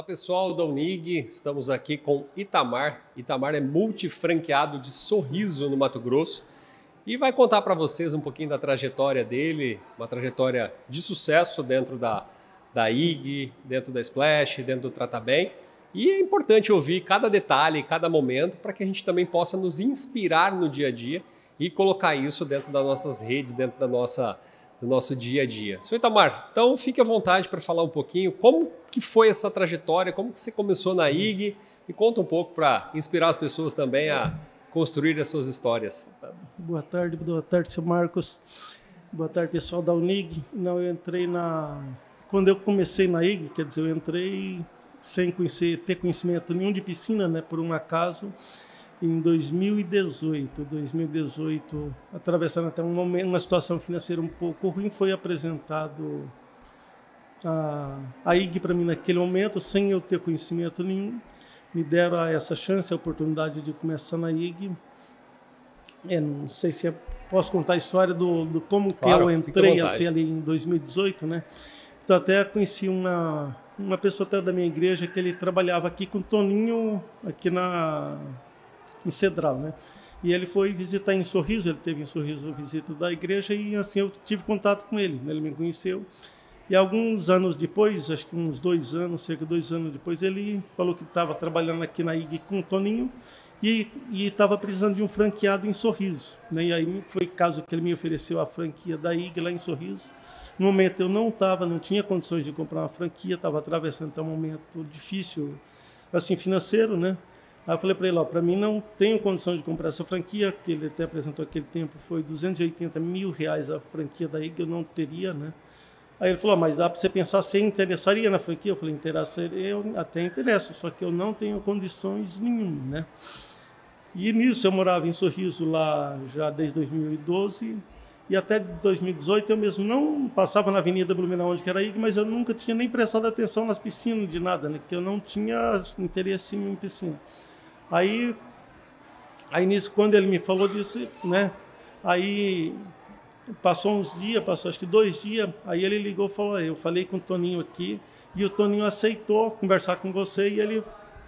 Olá pessoal da Unig, estamos aqui com Itamar. Itamar é multifranqueado de Sorriso no Mato Grosso e vai contar para vocês um pouquinho da trajetória dele, uma trajetória de sucesso dentro da IG, dentro da Splash, dentro do Trata Bem. E é importante ouvir cada detalhe, cada momento, para que a gente também possa nos inspirar no dia a dia e colocar isso dentro das nossas redes, dentro do nosso dia a dia. Senhor Itamar, então fique à vontade para falar um pouquinho como que foi essa trajetória, como que você começou na IG e conta um pouco para inspirar as pessoas também a construir as suas histórias. Boa tarde, seu Marcos. Boa tarde, pessoal da Unig. Não, eu entrei quando eu comecei na IG, quer dizer, eu entrei sem ter conhecimento nenhum de piscina, né, por um acaso, em 2018, atravessando até uma situação financeira um pouco ruim, foi apresentado a IG para mim naquele momento, sem eu ter conhecimento nenhum. Me deram essa chance, a oportunidade de começar na IG. Não sei se posso contar a história do como claro, que eu entrei até ali em 2018, né? Então até conheci uma pessoa até da minha igreja que ele trabalhava aqui com o Toninho, aqui em Cedral, né? E ele foi visitar em Sorriso, ele teve em Sorriso a visita da igreja e assim eu tive contato com ele, ele me conheceu. E alguns anos depois, acho que uns 2 anos, cerca de 2 anos depois, ele falou que estava trabalhando aqui na IG com o Toninho e estava precisando de um franqueado em Sorriso, né? E aí foi caso que ele me ofereceu a franquia da IG lá em Sorriso. No momento eu não tinha condições de comprar uma franquia, estava atravessando um momento difícil, assim, financeiro, né? Aí eu falei para ele, para mim não tenho condição de comprar essa franquia, que ele até apresentou aquele tempo, foi R$280 mil a franquia da IG, eu não teria, né? Aí ele falou, mas dá para você pensar se interessaria na franquia? Eu falei, eu até interesso, só que eu não tenho condições nenhuma, né? E nisso eu morava em Sorriso lá já desde 2012, e até 2018 eu mesmo não passava na Avenida Blumenau, onde era a IG, mas eu nunca tinha nem prestado atenção nas piscinas de nada, né? Porque eu não tinha interesse em piscina. Aí nisso, quando ele me falou disso, né? Aí passou uns dias, passou acho que 2 dias, aí ele ligou e falou, eu falei com o Toninho aqui, e o Toninho aceitou conversar com você, e ele,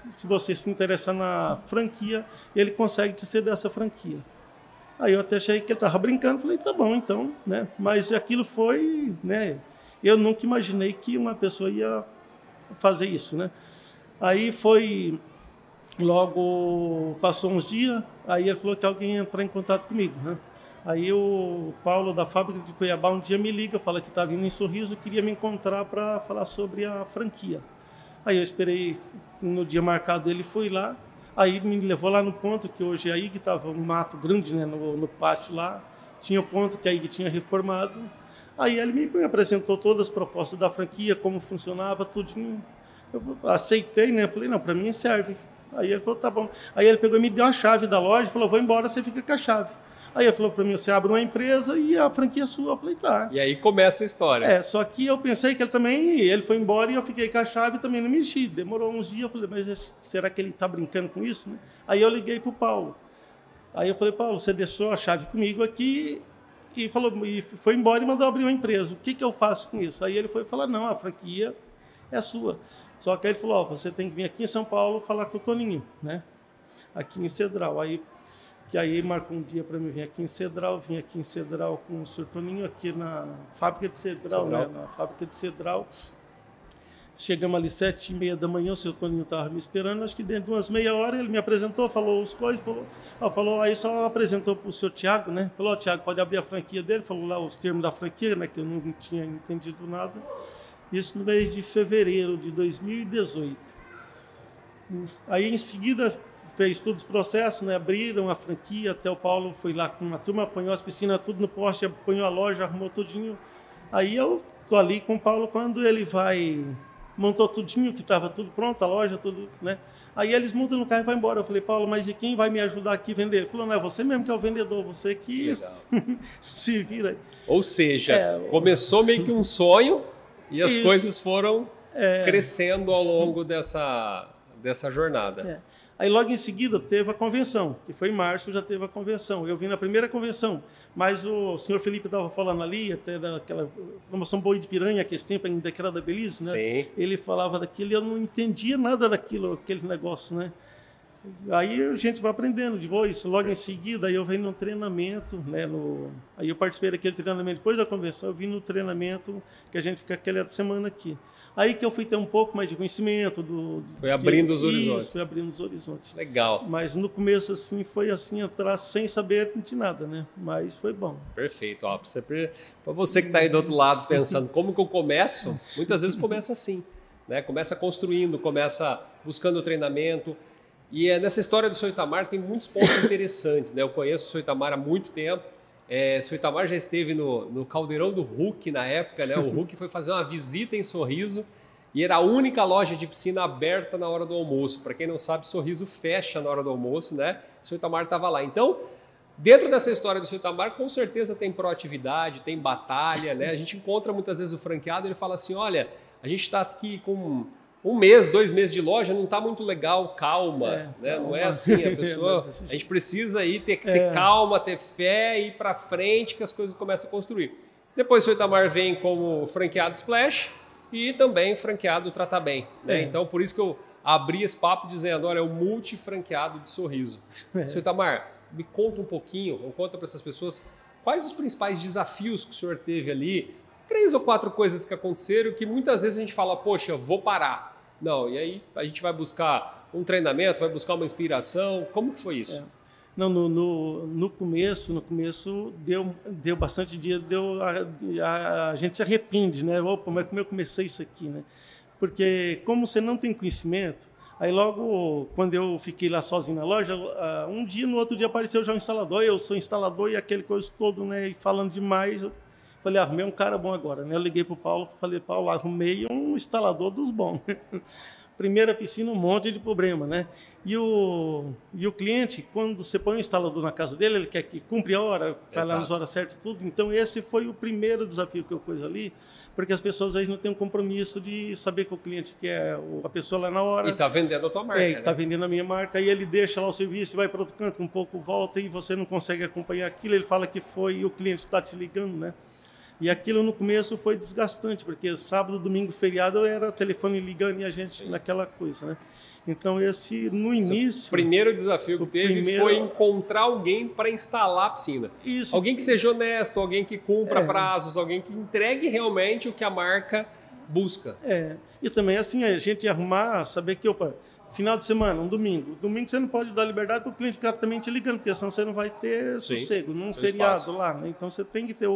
se você se interessar na franquia, ele consegue te ceder essa franquia. Aí eu até achei que ele estava brincando, falei, tá bom então, né? Mas aquilo foi, né? Eu nunca imaginei que uma pessoa ia fazer isso, né? Aí foi, logo passou uns dias, aí ele falou que alguém ia entrar em contato comigo, né? Aí o Paulo da fábrica de Cuiabá um dia me liga, fala que estava vindo em Sorriso, queria me encontrar para falar sobre a franquia. Aí eu esperei no dia marcado, ele foi lá. Aí me levou lá no ponto que hoje a IG estava um mato grande, né, no pátio lá, tinha o ponto que a IG tinha reformado. Aí ele me apresentou todas as propostas da franquia, como funcionava, tudinho. Eu aceitei, né, falei, não, para mim serve. Aí ele falou, tá bom. Aí ele pegou e me deu a chave da loja, falou, vou embora, você fica com a chave. Aí ele falou para mim, você abre uma empresa e a franquia é sua. Eu falei, tá. E aí começa a história. Só que eu pensei que ele foi embora e eu fiquei com a chave e também não mexi. Demorou uns dias, eu falei, mas será que ele está brincando com isso, né? Aí eu liguei para o Paulo. Aí eu falei, Paulo, você deixou a chave comigo aqui e foi embora e mandou abrir uma empresa. O que eu faço com isso? Aí ele foi falar, não, a franquia é sua. Só que aí ele falou, você tem que vir aqui em São Paulo falar com o Toninho, né? Aqui em Cedral. Aí marcou um dia para mim vir aqui em Cedral, vim aqui em Cedral com o Sr. Toninho, aqui na fábrica de Cedral, né? Na fábrica de Cedral. Chegamos ali 7h30 da manhã, o Sr. Toninho estava me esperando, acho que dentro de umas meia hora ele me apresentou, falou as coisas, aí só apresentou para o Sr. Tiago, né? Falou, Tiago, pode abrir a franquia dele, falou lá os termos da franquia, né? Que eu não tinha entendido nada. Isso no mês de fevereiro de 2018. Aí em seguida fez todos os processos, né? Abriram a franquia, até o Paulo foi lá com uma turma, apanhou as piscinas tudo no poste, apanhou a loja, arrumou tudinho. Aí eu tô ali com o Paulo quando ele montou tudinho, que estava tudo pronto, a loja, tudo, né? Aí eles montam no carro e vai embora. Eu falei, Paulo, mas e quem vai me ajudar aqui a vender? Ele falou, não, é você mesmo que é o vendedor, você que se vira aí. Ou seja, começou meio que um sonho e as coisas foram crescendo ao longo dessa jornada. Aí logo em seguida teve a convenção, que foi em março, já teve a convenção. Eu vim na primeira convenção, mas o senhor Felipe estava falando ali, até daquela promoção Boi de Piranha, que esse tempo ainda que era da Belize, né? Sim. Ele falava daquilo e eu não entendia nada daquilo, aquele negócio, né? Aí a gente vai aprendendo depois, logo em seguida, aí eu venho no treinamento, né? Aí eu participei daquele treinamento, depois da convenção, eu vim no treinamento que a gente fica aquela semana aqui. Aí que eu fui ter um pouco mais de conhecimento Foi abrindo os horizontes. Foi abrindo os horizontes. Legal. Mas no começo, assim, foi assim, atrás, sem saber de nada, né? Mas foi bom. Perfeito. Para você que está aí do outro lado pensando como que eu começo, muitas vezes começa assim, né? Começa construindo, começa buscando treinamento. E nessa história do Sr. Itamar tem muitos pontos interessantes, né? Eu conheço o Sr. Itamar há muito tempo. O Sr. Itamar já esteve no caldeirão do Hulk na época, né? O Hulk foi fazer uma visita em Sorriso e era a única loja de piscina aberta na hora do almoço. Para quem não sabe, Sorriso fecha na hora do almoço, né? O Sr. Itamar estava lá. Então, dentro dessa história do Sr. Itamar, com certeza tem proatividade, tem batalha, né? A gente encontra muitas vezes o franqueado e ele fala assim, olha, a gente está aqui com 1 mês, 2 meses de loja, não está muito legal, calma, né? Não é assim, a pessoa, a gente precisa aí ter calma, ter fé e ir para frente que as coisas começam a construir. Depois o Sr. Itamar vem como franqueado Splash e também franqueado Trata Bem, né? Então por isso que eu abri esse papo dizendo, olha, é o multifranqueado de Sorriso. Sr. Itamar, me conta um pouquinho, conta para essas pessoas, quais os principais desafios que o senhor teve ali, 3 ou 4 coisas que aconteceram que muitas vezes a gente fala, poxa, vou parar. Não, e aí a gente vai buscar um treinamento, vai buscar uma inspiração. Como que foi isso? Não, no começo deu bastante dia, a gente se arrepende, né? Opa, mas como eu comecei isso aqui, né? Porque como você não tem conhecimento, aí logo quando eu fiquei lá sozinho na loja, um dia, no outro dia apareceu já um instalador, eu sou instalador e aquele coisa todo, né? E falando demais, eu falei, arrumei um cara bom agora, né? Eu liguei para o Paulo, falei, Paulo, arrumei um instalador dos bons. Primeira piscina, um monte de problema, né? E o cliente, quando você põe o instalador na casa dele, ele quer que cumpre a hora, vai lá nas horas certas, tudo. Então, esse foi o primeiro desafio que eu pus ali, porque as pessoas às vezes não têm um compromisso de saber que o cliente quer a pessoa lá na hora. E está vendendo a tua marca, né? Está vendendo a minha marca, aí ele deixa lá o serviço, vai para outro canto, um pouco volta e você não consegue acompanhar aquilo, ele fala que foi e o cliente está te ligando, né? E aquilo no começo foi desgastante, porque sábado, domingo, feriado, era telefone ligando e a gente naquela coisa, né? Então, no início... O primeiro desafio que teve foi encontrar alguém para instalar a piscina. Isso. Alguém que seja honesto, alguém que cumpra prazos, alguém que entregue realmente o que a marca busca. E também, assim, a gente arrumar, saber que, final de semana, um domingo. Domingo você não pode dar liberdade para o cliente ficar também te ligando, porque senão você não vai ter sossego, num feriado espaço lá, né? Então, você tem que ter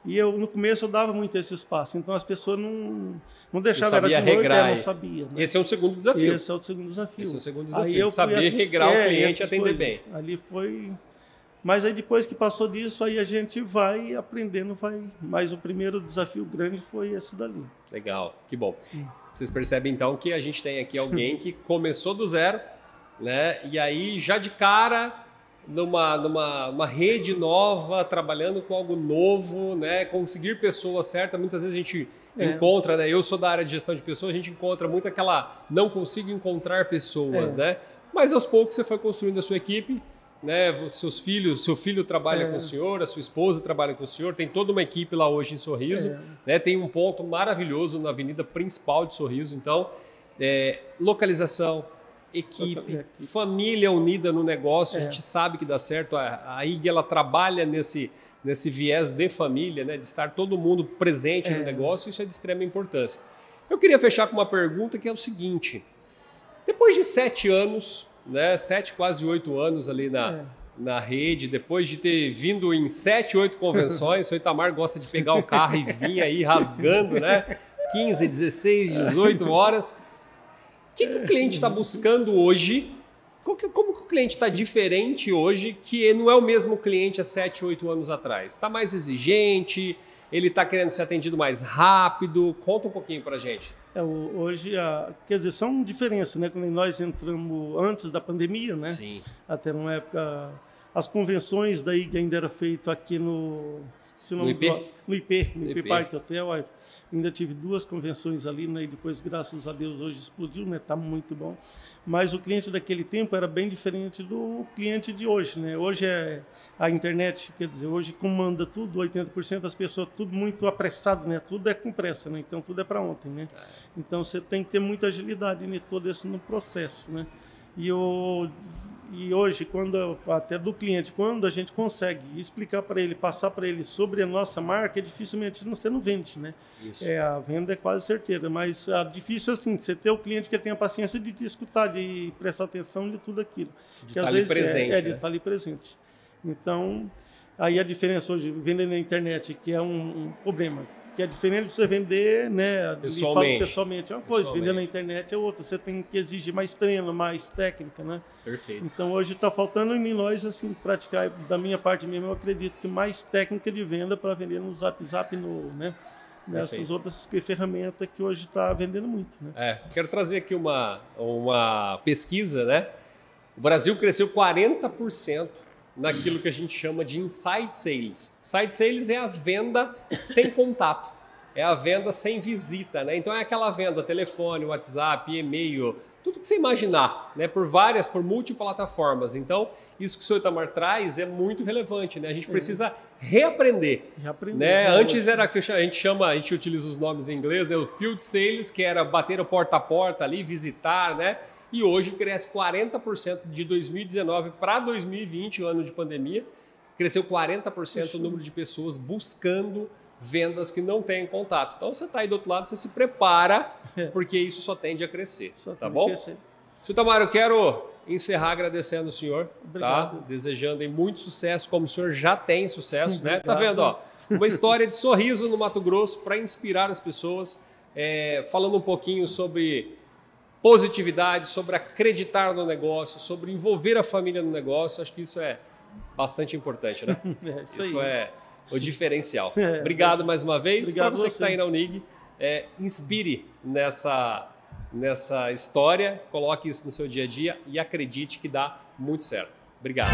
E no começo eu dava muito esse espaço, então as pessoas não deixavam, era de noite, não sabia. Né? Esse é o segundo desafio. Esse é o segundo desafio. Esse é o segundo desafio, saber regrar o cliente e atender bem. Ali foi... Mas aí depois que passou disso, aí a gente vai aprendendo, Mas o primeiro desafio grande foi esse dali. Legal, que bom. Vocês percebem então que a gente tem aqui alguém que começou do zero, né? E aí já de cara... numa rede nova, trabalhando com algo novo, né? Conseguir pessoas certas. Muitas vezes a gente encontra, né? Eu sou da área de gestão de pessoas, a gente encontra muito aquela não consigo encontrar pessoas, né? Mas aos poucos você foi construindo a sua equipe, né? Seu filho trabalha com o senhor, a sua esposa trabalha com o senhor, tem toda uma equipe lá hoje em Sorriso, né? Tem um ponto maravilhoso na avenida principal de Sorriso, então localização, equipe, família unida no negócio, a gente sabe que dá certo. A IG ela trabalha nesse viés de família, né? De estar todo mundo presente no negócio, isso é de extrema importância. Eu queria fechar com uma pergunta que é o seguinte: depois de 7 anos, né? 7, quase 8 anos ali na rede, depois de ter vindo em 7, 8 convenções, o Itamar gosta de pegar o carro e vir aí rasgando, né? 15, 16, 18 horas. O que o cliente está buscando hoje? Como que o cliente está diferente hoje que não é o mesmo cliente há 7, 8 anos atrás? Está mais exigente? Ele está querendo ser atendido mais rápido? Conta um pouquinho para a gente. Hoje, quer dizer, são diferenças, né? Quando nós entramos antes da pandemia, né? Sim. Até uma época, as convenções daí que ainda era feito aqui no IP Parque Hotel. Ainda tive 2 convenções ali, né? E depois, graças a Deus, hoje explodiu, né? Tá muito bom. Mas o cliente daquele tempo era bem diferente do cliente de hoje, né? Hoje é a internet, quer dizer, hoje comanda tudo, 80% das pessoas, tudo muito apressado, né? Tudo é com pressa, né? Então tudo é para ontem, né? Então você tem que ter muita agilidade em todo esse no processo, né? E hoje, até do cliente, quando a gente consegue explicar para ele, passar para ele sobre a nossa marca, dificilmente você não vende, né? Isso. A venda é quase certeira, mas difícil assim, você ter o cliente que tenha a paciência de te escutar, de prestar atenção de tudo aquilo. De estar ali presente. De estar ali presente. Então, aí a diferença hoje, vender na internet, que é um problema, que é diferente de você vender, né, pessoalmente. É uma coisa, vender na internet é outra. Você tem que exigir mais treino, mais técnica, né? Perfeito. Então hoje está faltando em nós, assim, praticar, da minha parte mesmo, eu acredito que mais técnica de venda para vender no Zap, né? Nessas outras ferramentas que hoje está vendendo muito, né? Quero trazer aqui uma pesquisa, né? O Brasil cresceu 40% naquilo que a gente chama de inside sales. Inside sales é a venda sem contato, é a venda sem visita, né? Então é aquela venda telefone, WhatsApp, e-mail, tudo que você imaginar, né? Por multiplataformas. Então isso que o Sr. Itamar traz é muito relevante, né? A gente precisa reaprender, né? Antes era que a gente utiliza os nomes em inglês, né? O field sales, que era bater o porta a porta ali, visitar, né? E hoje cresce 40% de 2019 para 2020, o ano de pandemia. Cresceu 40% o número de pessoas buscando vendas que não têm contato. Então você está aí do outro lado, você se prepara, porque isso só tende a crescer. Tá bom? Sr. Itamar, eu quero encerrar agradecendo o senhor. Obrigado. Tá? Desejando aí muito sucesso, como o senhor já tem sucesso, né? Tá vendo? Ó, uma história de sorriso no Mato Grosso para inspirar as pessoas. Falando um pouquinho sobre positividade, sobre acreditar no negócio, sobre envolver a família no negócio. Acho que isso é bastante importante, né? Isso é o diferencial. Obrigado mais uma vez. Para você que está aí na Unig, inspire nessa história, coloque isso no seu dia a dia e acredite que dá muito certo. Obrigado.